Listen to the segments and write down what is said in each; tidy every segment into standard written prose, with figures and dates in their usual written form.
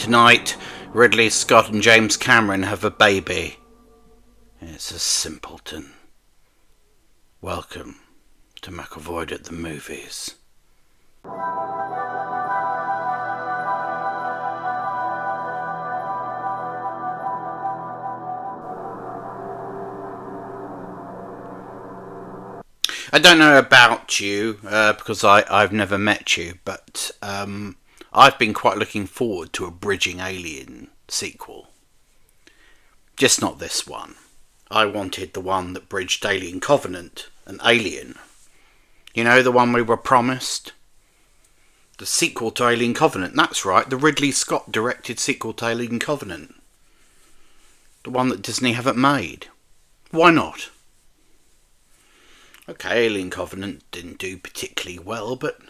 Tonight, Ridley Scott and James Cameron have a baby. It's a simpleton. Welcome to Macclevoid at the Movies. I don't know about you, because I've never met you, but I've been quite looking forward to a bridging Alien sequel. Just not this one. I wanted the one that bridged Alien Covenant and Alien. You know, the one we were promised? The sequel to Alien Covenant, that's right, the Ridley Scott directed sequel to Alien Covenant. The one that Disney haven't made. Why not? Okay, Alien Covenant didn't do particularly well, but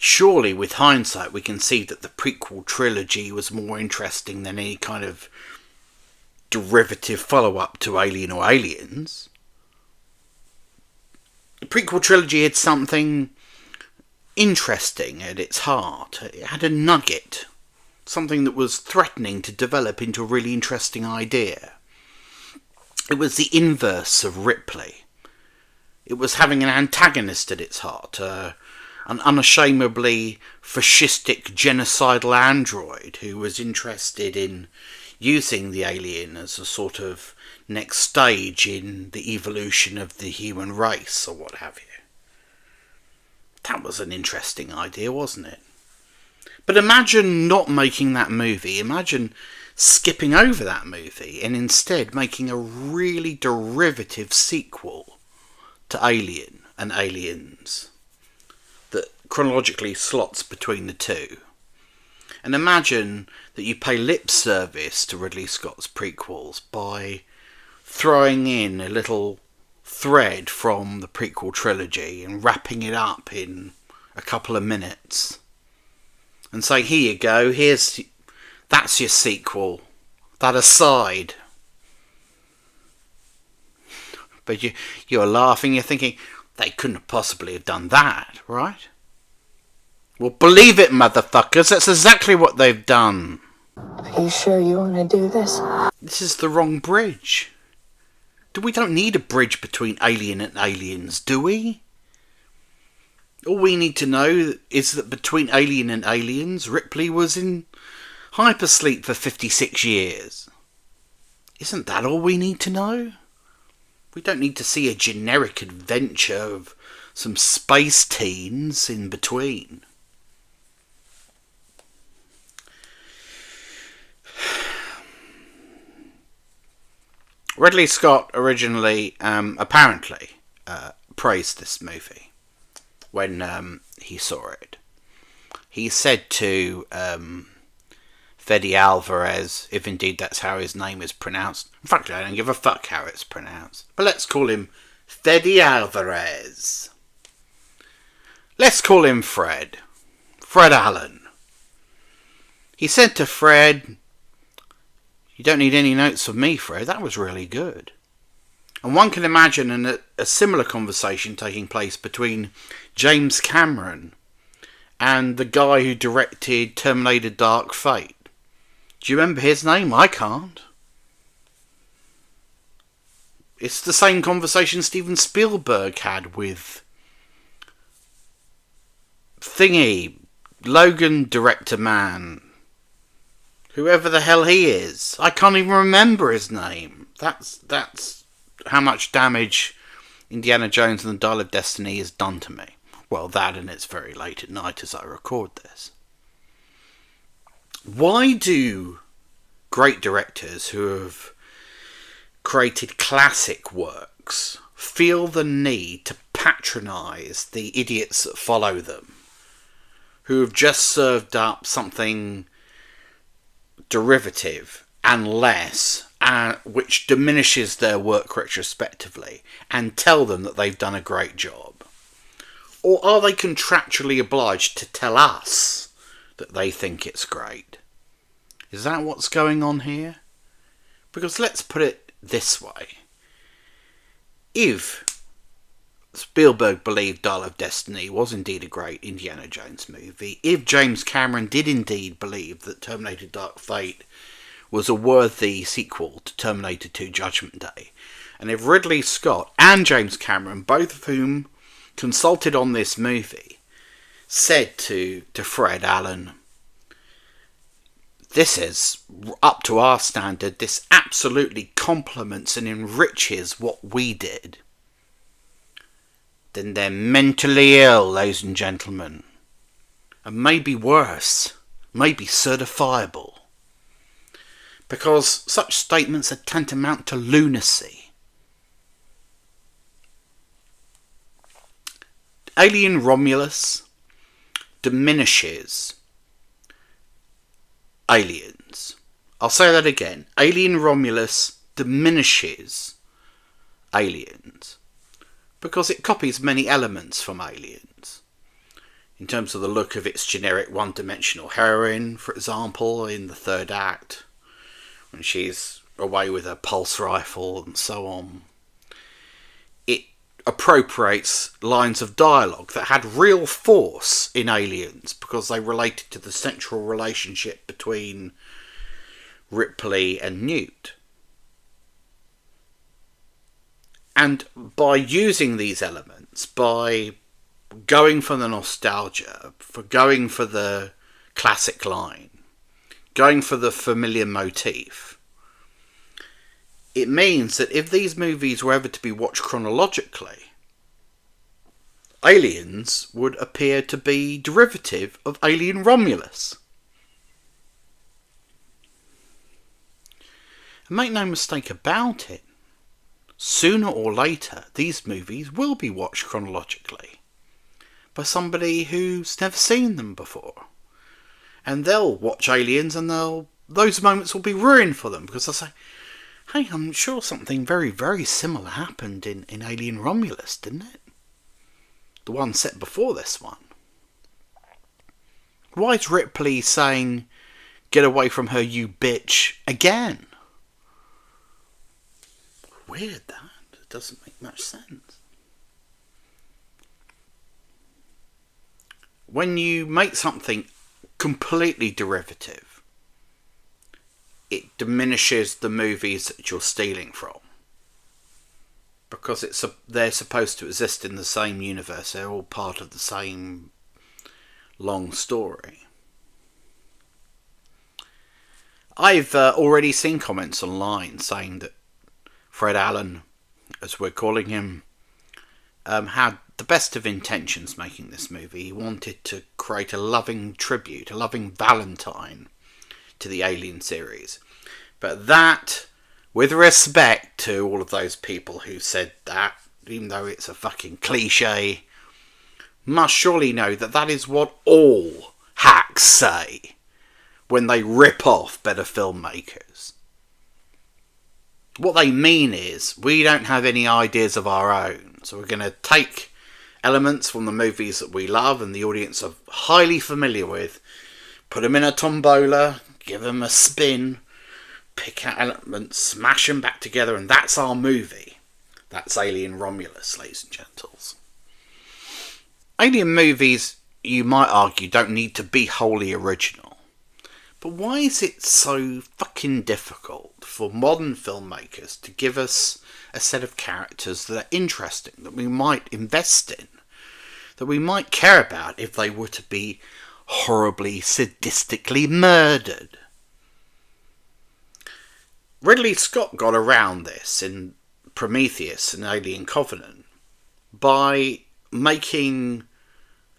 surely with hindsight we can see that the prequel trilogy was more interesting than any kind of derivative follow-up to Alien or Aliens. The prequel trilogy had something interesting at its heart. It had a nugget, something that was threatening to develop into a really interesting idea. It was the inverse of Ripley. It was having an antagonist at its heart, an unashamedly fascistic genocidal android who was interested in using the alien as a sort of next stage in the evolution of the human race, or what have you. That was an interesting idea, wasn't it? But imagine not making that movie. Imagine skipping over that movie and instead making a really derivative sequel to Alien and Aliens that chronologically slots between the two. And imagine that you pay lip service to Ridley Scott's prequels by throwing in a little thread from the prequel trilogy and wrapping it up in a couple of minutes and say, here you go, that's your sequel, that aside. But you're laughing, you're thinking, they couldn't possibly have done that, right? Well, believe it, motherfuckers, that's exactly what they've done. Are you sure you want to do this? This is the wrong bridge. We don't need a bridge between Alien and Aliens, do we? All we need to know is that between Alien and Aliens, Ripley was in hypersleep for 56 years. Isn't that all we need to know? We don't need to see a generic adventure of some space teens in between. Ridley Scott originally, apparently, praised this movie when he saw it. He said to Fede Alvarez, if indeed that's how his name is pronounced. In fact, I don't give a fuck how it's pronounced. But let's call him Fede Alvarez. Let's call him Fred. Fred Allan. He said to Fred, you don't need any notes from me, Fred. That was really good. And one can imagine a similar conversation taking place between James Cameron and the guy who directed Terminator Dark Fate. Do you remember his name? I can't. It's the same conversation Steven Spielberg had with Thingy, Logan director man, whoever the hell he is. I can't even remember his name. That's how much damage Indiana Jones and the Dial of Destiny has done to me. Well, that, and it's very late at night as I record this. Why do great directors who have created classic works feel the need to patronise the idiots that follow them, who have just served up something derivative and less, which diminishes their work retrospectively, and tell them that they've done a great job? Or are they contractually obliged to tell us that they think it's great? Is that what's going on here? Because let's put it this way. If Spielberg believed Dial of Destiny was indeed a great Indiana Jones movie, if James Cameron did indeed believe that Terminator Dark Fate was a worthy sequel to Terminator 2 Judgment Day, and if Ridley Scott and James Cameron, both of whom consulted on this movie, said to Fred, Allan, this is up to our standard, this absolutely complements and enriches what we did, then they're mentally ill, ladies and gentlemen. And maybe worse, maybe certifiable. Because such statements are tantamount to lunacy. Alien Romulus diminishes Aliens. I'll say that again. Alien Romulus diminishes Aliens because it copies many elements from Aliens. In terms of the look of its generic one-dimensional heroine, for example, in the third act, when she's away with her pulse rifle and so on. It appropriates lines of dialogue that had real force in Aliens because they related to the central relationship between Ripley and Newt. And by using these elements, by going for the nostalgia, for going for the classic line, going for the familiar motif, it means that if these movies were ever to be watched chronologically, Aliens would appear to be derivative of Alien Romulus. And make no mistake about it, sooner or later these movies will be watched chronologically by somebody who's never seen them before. And they'll watch Aliens and those moments will be ruined for them because they'll say, hey, I'm sure something very, very similar happened in Alien Romulus, didn't it? The one set before this one. Why is Ripley saying, get away from her, you bitch, again? Weird, that. It doesn't make much sense. When you make something completely derivative, it diminishes the movies that you're stealing from. Because they're supposed to exist in the same universe. They're all part of the same long story. I've already seen comments online saying that Fred Allan, as we're calling him, had the best of intentions making this movie. He wanted to create a loving tribute, a loving Valentine to the Alien series. But that, with respect to all of those people who said that, even though it's a fucking cliche, must surely know that that is what all hacks say when they rip off better filmmakers. What they mean is, we don't have any ideas of our own, so we're going to take elements from the movies that we love and the audience are highly familiar with, put them in a tombola, give them a spin, pick out elements, smash them back together, and that's our movie. That's Alien Romulus, ladies and gentles. Alien movies, you might argue, don't need to be wholly original. But why is it so fucking difficult for modern filmmakers to give us a set of characters that are interesting, that we might invest in, that we might care about if they were to be horribly, sadistically murdered? Ridley Scott got around this in Prometheus and Alien Covenant by making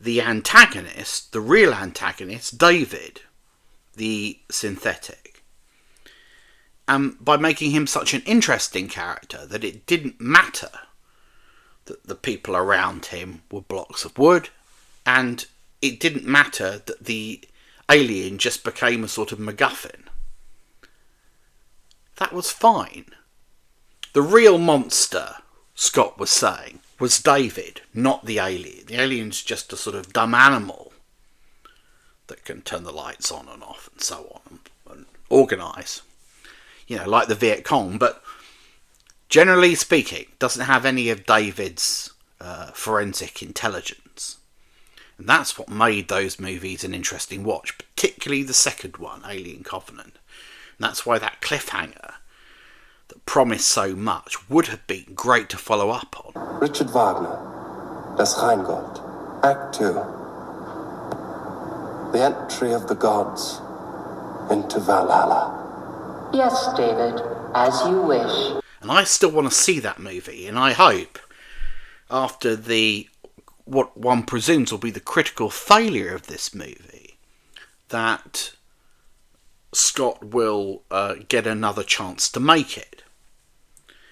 the antagonist, the real antagonist, David, the synthetic. And by making him such an interesting character that it didn't matter that the people around him were blocks of wood, and it didn't matter that the alien just became a sort of MacGuffin. That was fine. The real monster, Scott was saying, was David, not the alien. The alien's just a sort of dumb animal that can turn the lights on and off and so on and organise. You know, like the Viet Cong, but generally speaking, doesn't have any of David's forensic intelligence. And that's what made those movies an interesting watch, particularly the second one, Alien Covenant. And that's why that cliffhanger that promised so much would have been great to follow up on. Richard Wagner, Das Rheingold, Act 2. The entry of the gods into Valhalla. Yes, David, as you wish. And I still want to see that movie, and I hope, after what one presumes will be the critical failure of this movie, that Scott will get another chance to make it.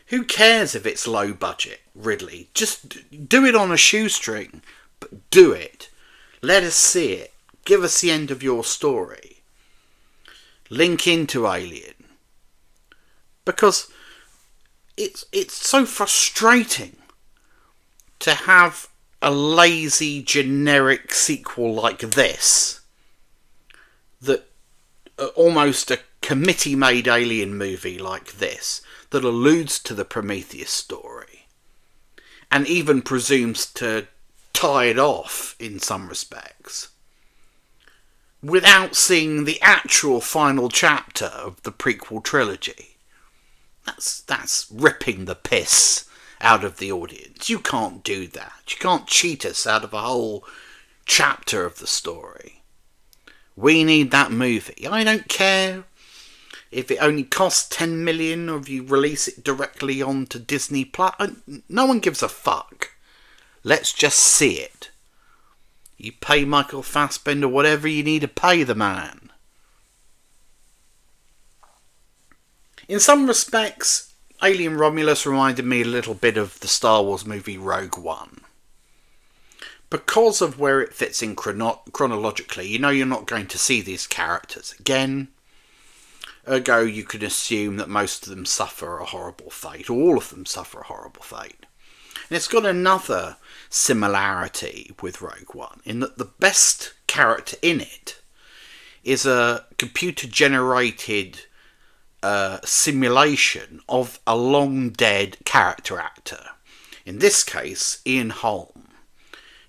Who cares if it's low budget, Ridley? Just do it on a shoestring, but do it. Let us see it. Give us the end of your story. Link into Alien. Because it's so frustrating to have a lazy, generic sequel like this, that almost a committee-made Alien movie like this, that alludes to the Prometheus story, and even presumes to tie it off in some respects, without seeing the actual final chapter of the prequel trilogy. That's ripping the piss out of the audience. You can't do that. You can't cheat us out of a whole chapter of the story. We need that movie. I don't care if it only costs 10 million or if you release it directly onto Disney Plus. No one gives a fuck. Let's just see it. You pay Michael Fassbender whatever you need to pay the man. In some respects, Alien Romulus reminded me a little bit of the Star Wars movie Rogue One. Because of where it fits in chronologically, you know you're not going to see these characters again. Ergo, you can assume that most of them suffer a horrible fate, or all of them suffer a horrible fate. And it's got another similarity with Rogue One, in that the best character in it is a computer-generated simulation of a long-dead character actor. In this case, Ian Holm,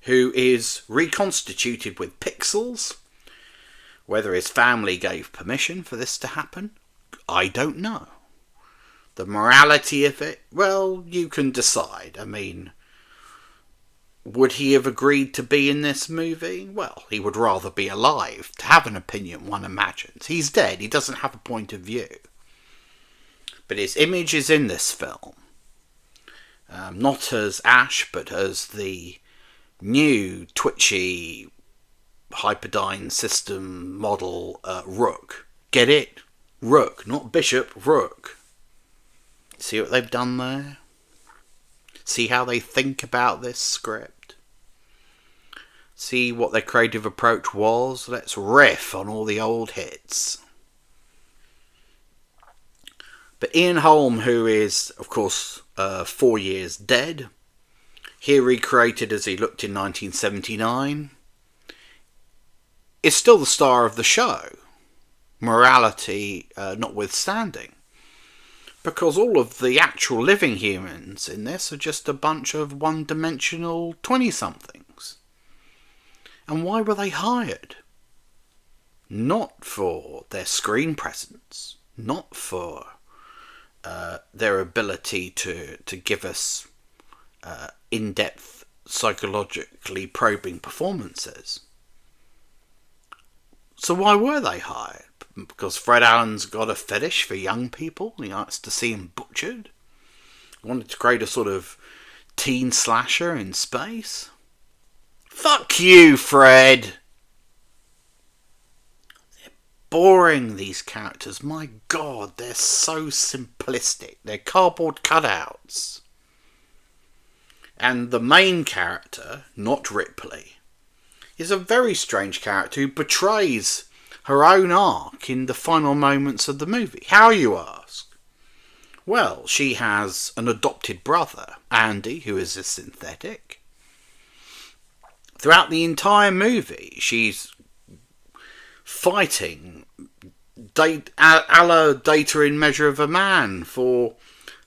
who is reconstituted with pixels. Whether his family gave permission for this to happen, I don't know. The morality of it, well, you can decide. I mean, would he have agreed to be in this movie? Well, he would rather be alive to have an opinion, one imagines. He's dead, he doesn't have a point of view. But his image is in this film. Not as Ash, but as the new twitchy Hyperdyne system model Rook. Get it? Rook, not Bishop, Rook. See what they've done there? See how they think about this script? See what their creative approach was? Let's riff on all the old hits. But Ian Holm, who is, of course, 4 years dead, here recreated as he looked in 1979, is still the star of the show, morality notwithstanding. Because all of the actual living humans in this are just a bunch of one-dimensional 20-somethings. And why were they hired? Not for their screen presence, not for their ability to give us in-depth, psychologically probing performances. So why were they hired? Because Fred Allen's got a fetish for young people. He likes to see them butchered. He wanted to create a sort of teen slasher in space. Fuck you, Fred! Boring, these characters. My god, they're so simplistic. They're cardboard cutouts. And the main character, not Ripley, is a very strange character who betrays her own arc in the final moments of the movie. How, you ask? Well, she has an adopted brother, Andy, who is a synthetic. Throughout the entire movie, she's fighting a la Data in Measure of a Man for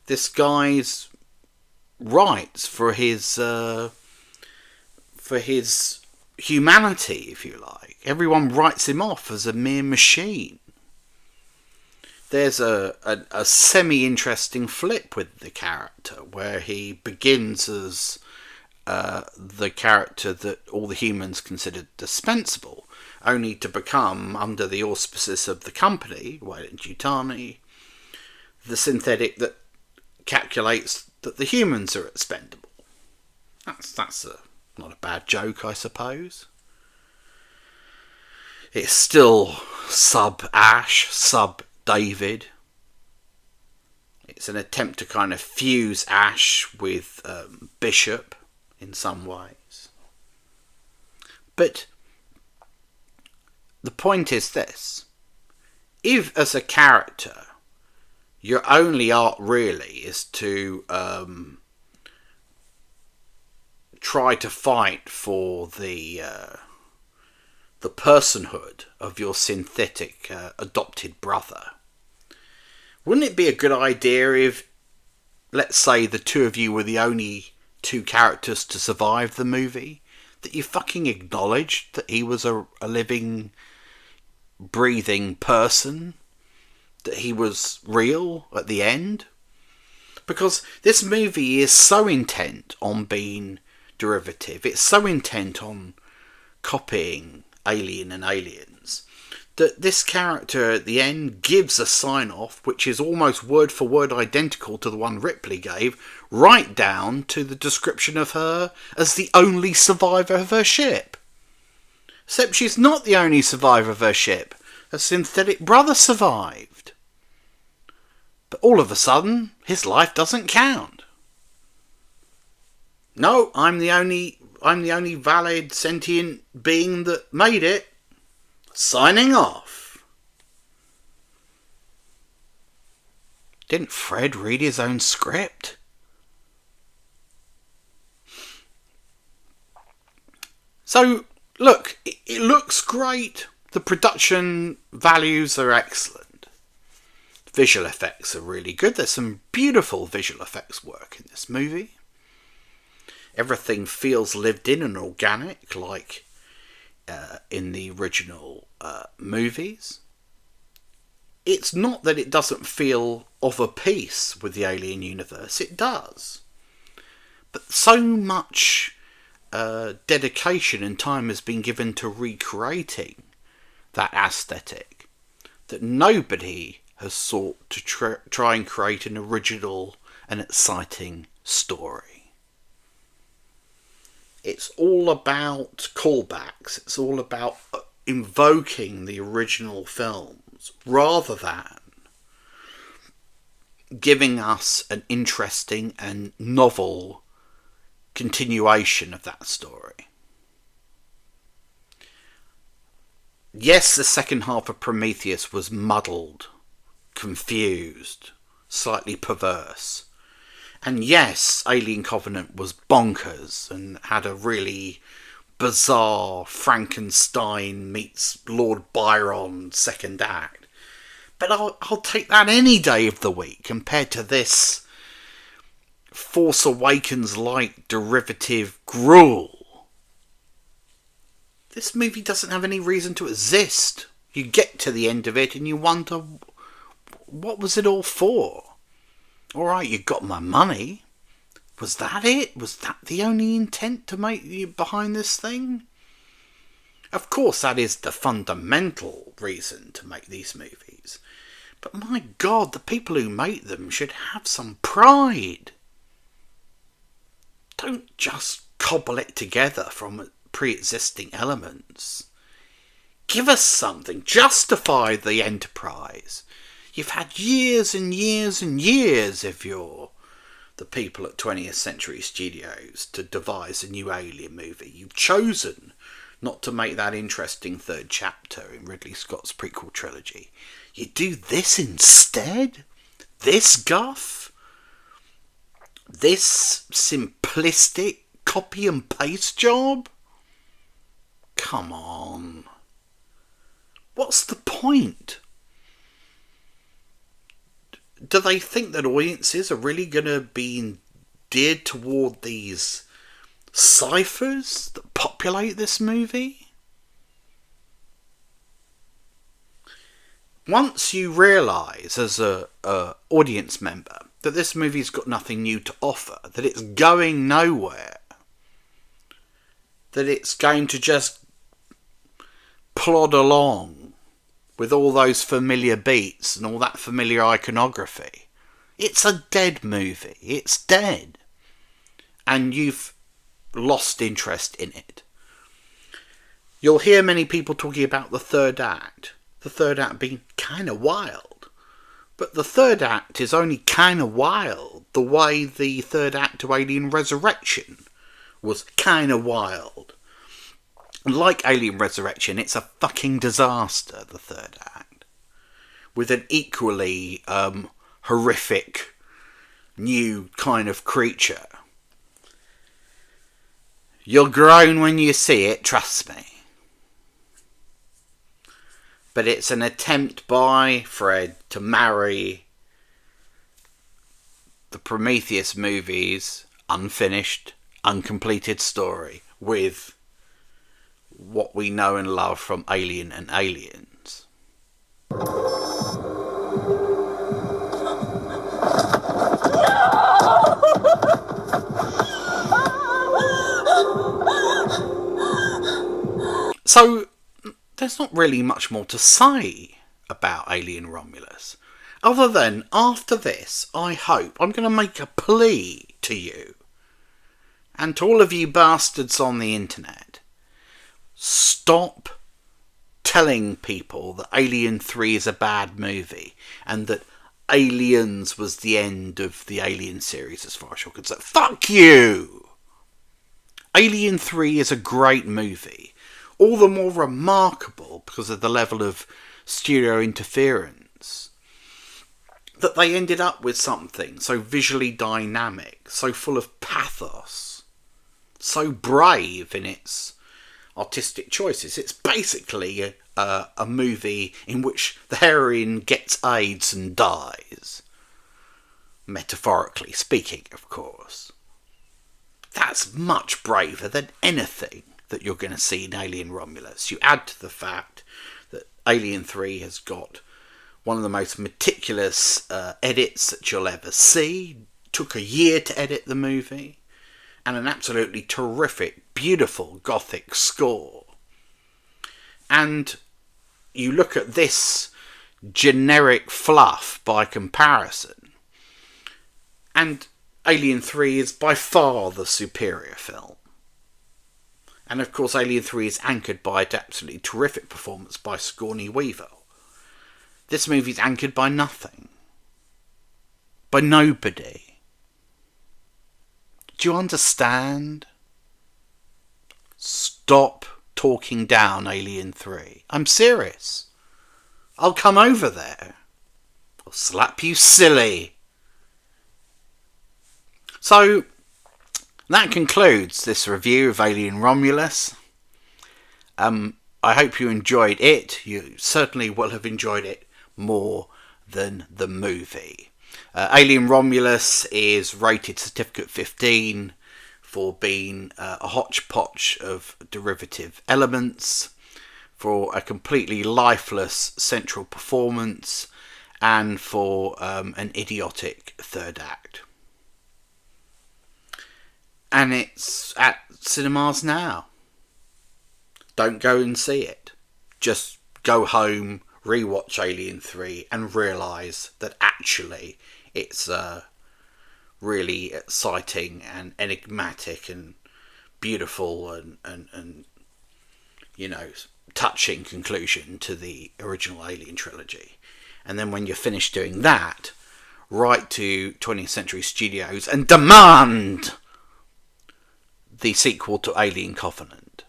this guy's rights for his humanity, if you like. Everyone writes him off as a mere machine. There's a semi-interesting flip with the character, where he begins as the character that all the humans considered dispensable, only to become, under the auspices of the company, Weyland-Yutani, the synthetic that calculates that the humans are expendable. That's not a bad joke, I suppose. It's still sub-Ash, sub-David. It's an attempt to kind of fuse Ash with Bishop in some ways. But the point is this. If, as a character, your only art really is to try to fight for the personhood of your synthetic adopted brother, wouldn't it be a good idea if, let's say, the two of you were the only two characters to survive the movie, that you fucking acknowledged that he was a living, breathing person, that he was real at the end? Because this movie is so intent on being derivative, it's so intent on copying Alien and Aliens, that this character at the end gives a sign-off which is almost word for word identical to the one Ripley gave, right down to the description of her as the only survivor of her ship. Except she's not the only survivor of her ship. Her synthetic brother survived. But all of a sudden, his life doesn't count. No, I'm the only valid sentient being that made it. Signing off. Didn't Fred read his own script? So, look, it looks great. The production values are excellent. Visual effects are really good. There's some beautiful visual effects work in this movie. Everything feels lived in and organic, like in the original movies. It's not that it doesn't feel of a piece with the Alien universe. It does. But so much dedication and time has been given to recreating that aesthetic that nobody has sought to try and create an original and exciting story. It's all about callbacks. It's all about invoking the original films rather than giving us an interesting and novel continuation of that story. Yes, the second half of Prometheus was muddled, confused, slightly perverse. And yes, Alien Covenant was bonkers and had a really bizarre Frankenstein meets Lord Byron second act. But I'll take that any day of the week compared to this Force Awakens-like derivative gruel. This movie doesn't have any reason to exist. You get to the end of it and you wonder, what was it all for? Alright, you got my money. Was that it? Was that the only intent to make you behind this thing? Of course, that is the fundamental reason to make these movies. But my God, the people who make them should have some pride. Don't just cobble it together from pre-existing elements. Give us something. Justify the enterprise. You've had years and years and years if you're the people at 20th Century Studios to devise a new Alien movie. You've chosen not to make that interesting third chapter in Ridley Scott's prequel trilogy. You do this instead? This guff? This simplistic copy and paste job? Come on. What's the point? Do they think that audiences are really going to be steered toward these ciphers that populate this movie. Once you realise as a audience member that this movie's got nothing new to offer, that it's going nowhere, that it's going to just plod along with all those familiar beats and all that familiar iconography, it's a dead movie. It's dead. And you've lost interest in it. You'll hear many people talking about the third act. The third act being kind of wild. But the third act is only kind of wild the way the third act to Alien Resurrection was kind of wild. Like Alien Resurrection, it's a fucking disaster, the third act. With an equally horrific new kind of creature. You'll groan when you see it, trust me. But it's an attempt by Fred to marry the Prometheus movies' unfinished, uncompleted story with what we know and love from Alien and Aliens. So, there's not really much more to say about Alien Romulus. Other than, after this, I hope, I'm going to make a plea to you, and to all of you bastards on the internet, stop telling people that Alien 3 is a bad movie, and that Aliens was the end of the Alien series as far as you're concerned. Fuck you! Alien 3 is a great movie. All the more remarkable because of the level of studio interference that they ended up with something so visually dynamic, so full of pathos, so brave in its artistic choices. It's basically a movie in which the heroine gets AIDS and dies. Metaphorically speaking, of course. That's much braver than anything that you're going to see in Alien Romulus. You add to the fact that Alien 3 has got one of the most meticulous edits that you'll ever see. Took a year to edit the movie. And an absolutely terrific, beautiful gothic score. And you look at this generic fluff by comparison, and Alien 3 is by far the superior film. And of course Alien 3 is anchored by an absolutely terrific performance by Sigourney Weaver. This movie's anchored by nothing. By nobody. Do you understand? Stop talking down Alien 3. I'm serious. I'll come over there. I'll slap you silly. So, that concludes this review of Alien Romulus. I hope you enjoyed it. You certainly will have enjoyed it more than the movie. Alien Romulus is rated Certificate 15 for being a hodgepodge of derivative elements, for a completely lifeless central performance, and for an idiotic third act. And it's at cinemas now. Don't go and see it. Just go home, rewatch Alien 3 and realise that actually it's a really exciting and enigmatic and beautiful and you know, touching conclusion to the original Alien trilogy. And then when you're finished doing that, write to 20th Century Studios and demand the sequel to Alien Covenant.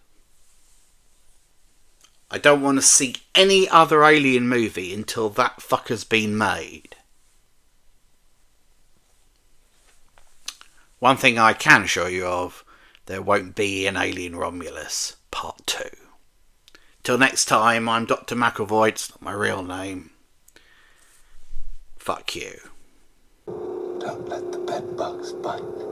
I don't want to see any other Alien movie until that fucker's been made. One thing I can assure you of, there won't be an Alien Romulus Part 2. Till next time, I'm Dr. Macclevoid, it's not my real name. Fuck you. Don't let the bed bugs bite.